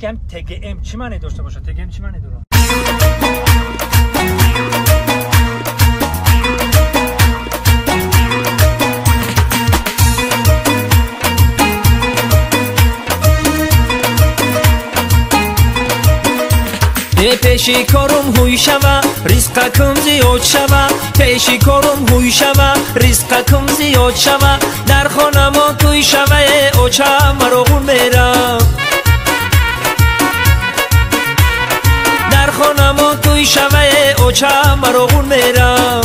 هم TGM چی معنی داشته باشه؟ TGM چی معنی داره؟ پیشی کارم هوی شوه رزقکم زیاد شوه پیشی کارم هوی شوه رزقکم زیاد شوه در خانه ما توی شوه اوچه مراغون میرم در خانه ما توی شوه اوچه مراغون میرم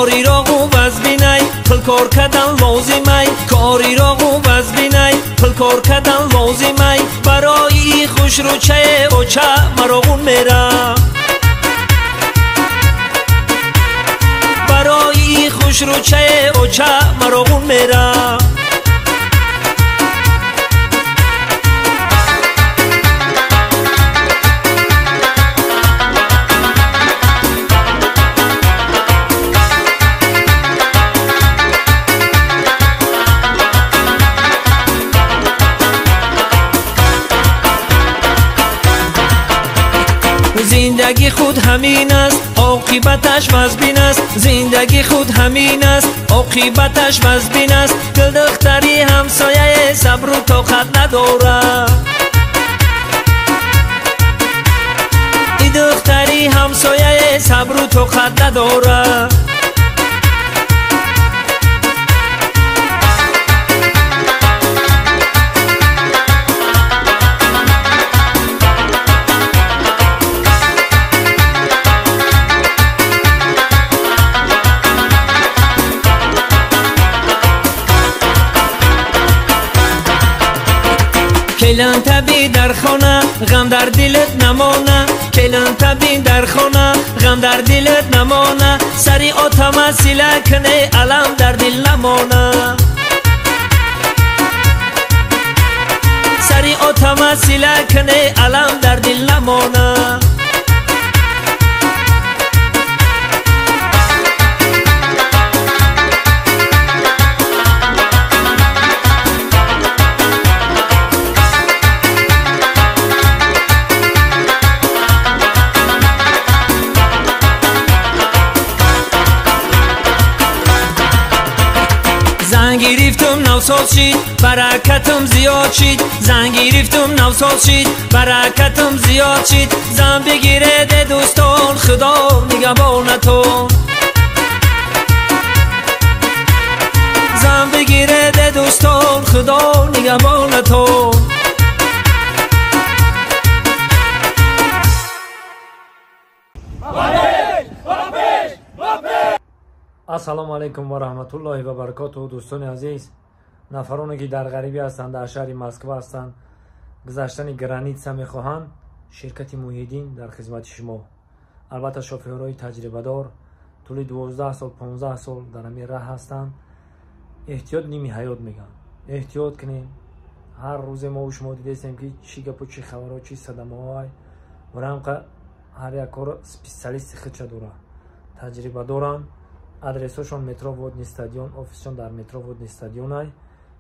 کاری را خوب از بینای پل کار کردن لازمه کاری را خوب از بینای پل کار کردن لازمه برای خوش رو چه و چه مراغون میرم برای خوش رو چه و چه مراغون میرم زندگی خود همین است عاقبتش مزبین است زندگی خود همین است عاقبتش مزبین است دل دختری همسایه صبر و طاقت نداره این دختری همسایه صبر و طاقت نداره کلان تبی در خانه غم در دلت نمانه کلان تبی در خانه غم در دلت نمانه سری آتم سیله کنه علم در دل نمانه سری آتم سیله کنه علم در دل نمانه زنگ گرفتم نوساز شید برکتم زیاد شید زنگ گرفتم نوساز شید برکتم زیاد شید زن بگیره ده دوستان خدا نگهبانتون زن بگیره ده دوستان خدا نگهبانتون السلام علیکم و رحمت الله و برکاته. دوستان عزیز، نفرانی که در غریبی هستند، در شهر مسکو هستند، گذشتن گرانیتسا میخواهند، شرکت محیدین در خدمت شما. البته شوفرهای تجربه دار طول 12 سال 15 سال در همین راه هستند. احتیاط نیمی حیات میگن. احتیاط کنین. هر روز ما و شما دیدیم که چی گپ و چی خبرها چی صدمه های و هم هر یک کار اسپیسیالیست خودش داره. تجربه دارن. آدرسشون مترو ودنی استادیوم، آفیسشون در مترو ودنی استادیوم های.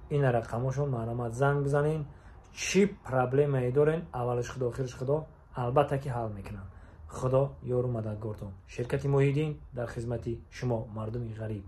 این رقمشون معلومات زنگ بزنین. چی پرابلمی دارین اولش خدا آخرش خدا البته که حل میکنن. خدا یار و مددگارتون. شرکت محیدین در خدمت شما مردم غریب.